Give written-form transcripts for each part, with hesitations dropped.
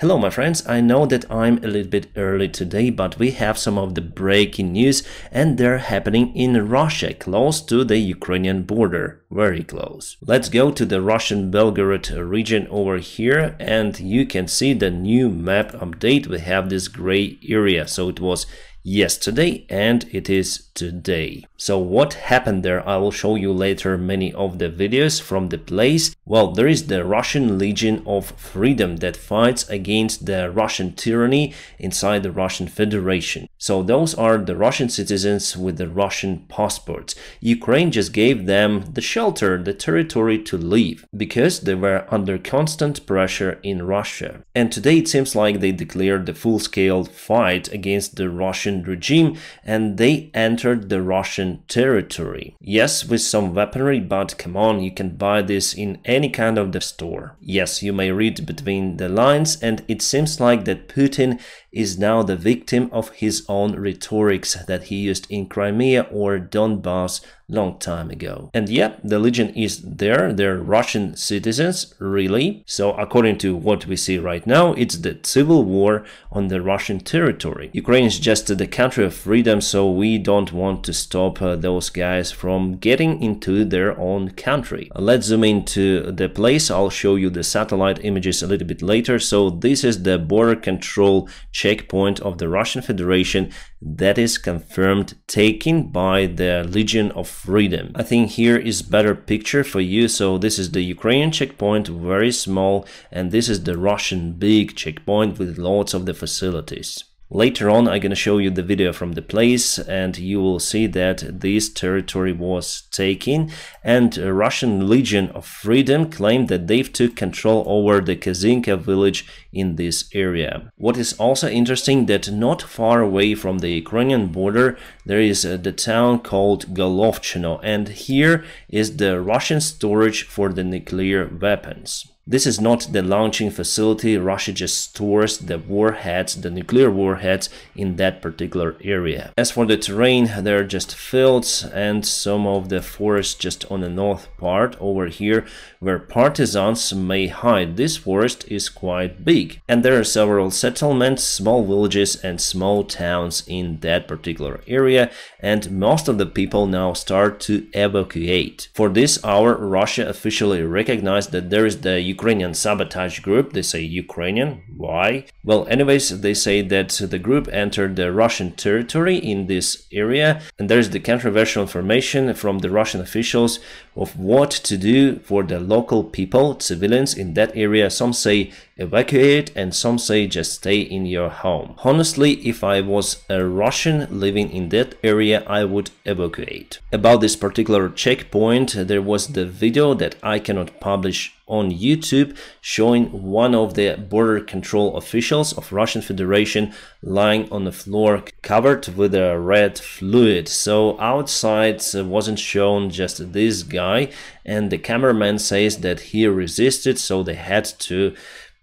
Hello my friends, I know that I'm a little bit early today, but we have some of the breaking news and they're happening in Russia, close to the Ukrainian border, very close. Let's go to the Russian Belgorod region over here and you can see the new map update. We have this gray area, so it was yesterday and it is today. So what happened there, I will show you later many of the videos from the place. Well, there is the Russian Legion of Freedom that fights against the Russian tyranny inside the Russian Federation. So those are the Russian citizens with the Russian passports. Ukraine just gave them the shelter, the territory to live, because they were under constant pressure in Russia. And today it seems like they declared the full-scale fight against the Russian regime and they entered the Russian territory. Yes, with some weaponry, but come on, you can buy this in any kind of the store. Yes, you may read between the lines and it seems like that Putin is now the victim of his own rhetorics that he used in Crimea or Donbass long time ago. And yeah, the Legion is there, they're Russian citizens, really. So according to what we see right now, it's the civil war on the Russian territory. Ukraine is just the country of freedom, so we don't want to stop those guys from getting into their own country. Let's zoom into the place. I'll show you the satellite images a little bit later. So this is the border control checkpoint of the Russian Federation that is confirmed taken by the Legion of Freedom. I think here is better picture for you. So this is the Ukrainian checkpoint, very small, and this is the Russian big checkpoint with lots of the facilities. Later on, I'm gonna show you the video from the place and you will see that this territory was taken and Russian Legion of Freedom claimed that they've took control over the Kazinka village in this area. What is also interesting that not far away from the Ukrainian border there is the town called Golovchino, and here is the Russian storage for the nuclear weapons. This is not the launching facility. Russia just stores the warheads, the nuclear warheads in that particular area. As for the terrain, there are just fields and some of the forest just on the north part over here where partisans may hide. This forest is quite big and there are several settlements, small villages and small towns in that particular area, and most of the people now start to evacuate. For this hour, Russia officially recognized that there is the Ukrainian sabotage group. They say Ukrainian. Why? Well, anyways, they say that the group entered the Russian territory in this area, and there's the controversial information from the Russian officials of what to do for the local people, civilians in that area. Some say evacuate and some say just stay in your home. Honestly, if I was a Russian living in that area, I would evacuate. About this particular checkpoint, there was the video that I cannot publish on YouTube showing one of the border control officials of Russian Federation lying on the floor covered with a red fluid. So outside wasn't shown just this guy, and the cameraman says that he resisted, so they had to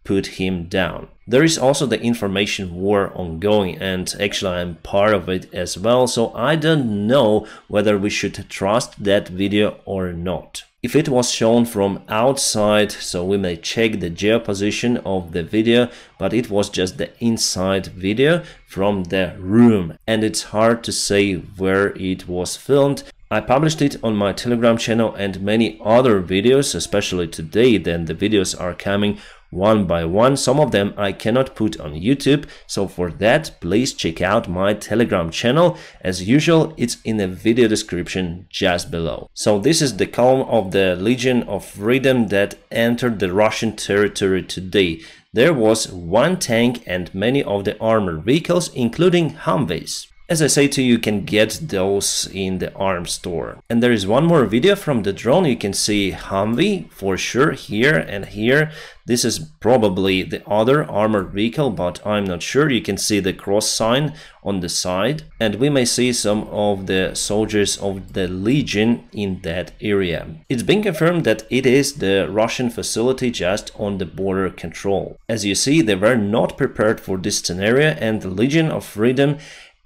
put him down. There is also the information war ongoing, and actually I'm part of it as well, so I don't know whether we should trust that video or not. If it was shown from outside, so we may check the geoposition of the video, but it was just the inside video from the room and it's hard to say where it was filmed. I published it on my Telegram channel and many other videos, especially today. Then the videos are coming one by one. Some of them I cannot put on YouTube, so for that please check out my Telegram channel. As usual, it's in the video description just below. So this is the column of the Legion of Freedom that entered the Russian territory today. There was one tank and many of the armored vehicles, including Humvees. As I say to you, you can get those in the arms store. And there is one more video from the drone. You can see Humvee for sure here and here. This is probably the other armored vehicle, but I'm not sure. You can see the cross sign on the side, and we may see some of the soldiers of the Legion in that area. It's been confirmed that it is the Russian facility just on the border control. As you see, they were not prepared for this scenario, and the Legion of Freedom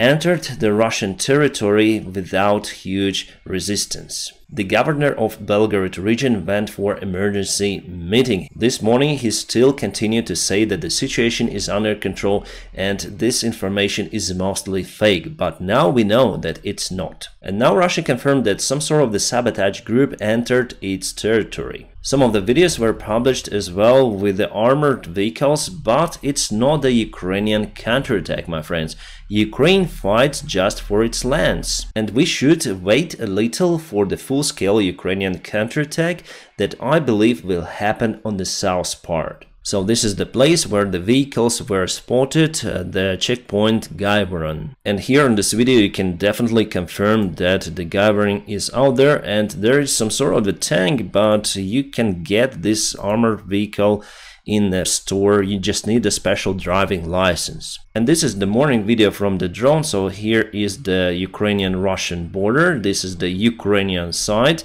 entered the Russian territory without huge resistance. The governor of Belgorod region went for emergency meeting. This morning he still continued to say that the situation is under control and this information is mostly fake, but now we know that it's not. And now Russia confirmed that some sort of the sabotage group entered its territory. Some of the videos were published as well with the armored vehicles, but it's not the Ukrainian counterattack, my friends. Ukraine fights just for its lands. And we should wait a little for the full-scale Ukrainian counterattack that I believe will happen on the south part. So this is the place where the vehicles were spotted, the checkpoint Gaivoron. And here in this video you can definitely confirm that the Gaivoron is out there and there is some sort of a tank, but you can get this armored vehicle in the store. You just need a special driving license. And this is the morning video from the drone. So here is the Ukrainian-Russian border. This is the Ukrainian side.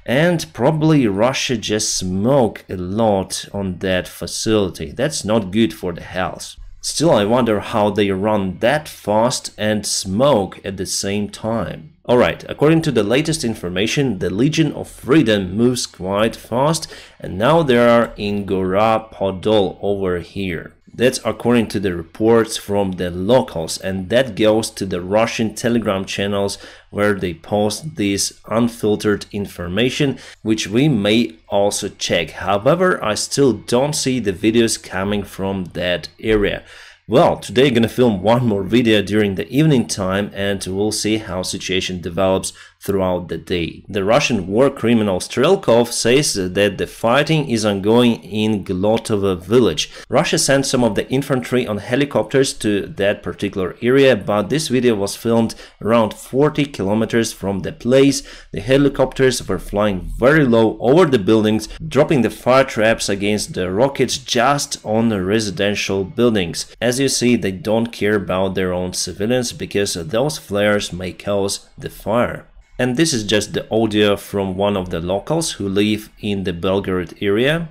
And probably Russia just smoked a lot on that facility. That's not good for the health. Still, I wonder how they run that fast and smoke at the same time. Alright, according to the latest information, the Legion of Freedom moves quite fast and now they are in Gora Podol over here. That's according to the reports from the locals, and that goes to the Russian Telegram channels where they post this unfiltered information, which we may also check. However, I still don't see the videos coming from that area. Well, today I'm gonna film one more video during the evening time and we'll see how situation develops throughout the day. The Russian war criminal Strelkov says that the fighting is ongoing in Glotovo village. Russia sent some of the infantry on helicopters to that particular area, but this video was filmed around 40 kilometers from the place. The helicopters were flying very low over the buildings, dropping the fire traps against the rockets just on the residential buildings. As you see, they don't care about their own civilians because those flares may cause the fire. And this is just the audio from one of the locals who live in the Belgorod area.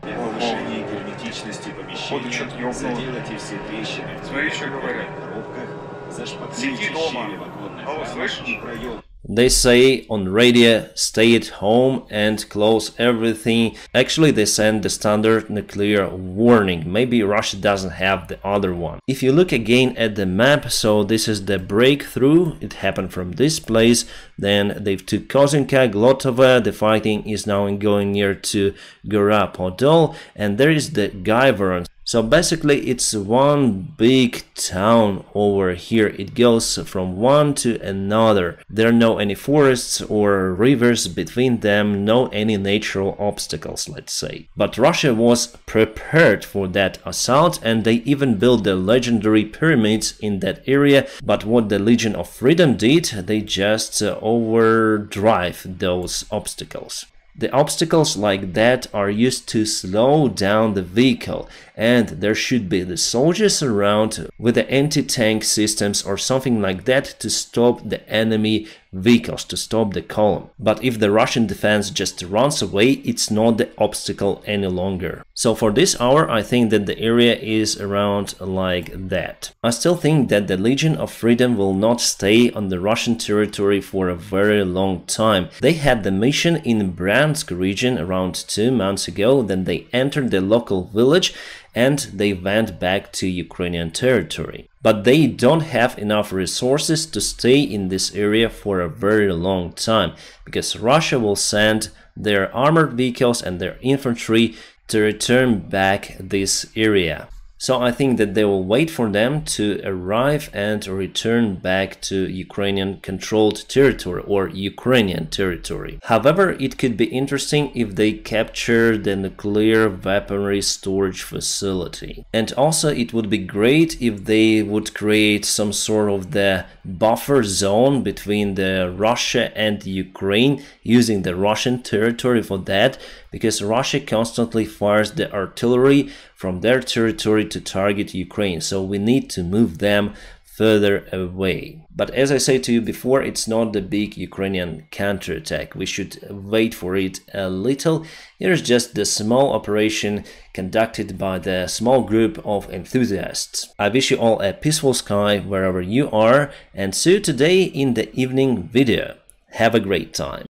They say on radio, stay at home and close everything. Actually, they send the standard nuclear warning. Maybe Russia doesn't have the other one. If you look again at the map, so this is the breakthrough. It happened from this place. Then they took Kozinka, Glotovo. The fighting is now going near to Gora Podol. And there is the Gaivoron. So basically it's one big town over here. It goes from one to another. There are no any forests or rivers between them, no any natural obstacles, let's say. But Russia was prepared for that assault and they even built the legendary pyramids in that area. But what the Legion of Freedom did, they just overdrive those obstacles. The obstacles like that are used to slow down the vehicle, and there should be the soldiers around with the anti-tank systems or something like that to stop the enemy vehicles, to stop the column. But if the Russian defense just runs away, it's not the obstacle any longer. So for this hour, I think that the area is around like that. I still think that the Legion of Freedom will not stay on the Russian territory for a very long time. They had the mission in Bryansk region around 2 months ago, then they entered the local village and they went back to Ukrainian territory. But they don't have enough resources to stay in this area for a very long time, because Russia will send their armored vehicles and their infantry to return back this area. So I think that they will wait for them to arrive and return back to Ukrainian controlled territory or Ukrainian territory. However, it could be interesting if they capture the nuclear weaponry storage facility. And also it would be great if they would create some sort of the buffer zone between the Russia and Ukraine, using the Russian territory for that, because Russia constantly fires the artillery from their territory to target Ukraine, so we need to move them further away. But as I said to you before, it's not the big Ukrainian counterattack. We should wait for it a little. Here's just the small operation conducted by the small group of enthusiasts. I wish you all a peaceful sky wherever you are, and see you today in the evening video. Have a great time.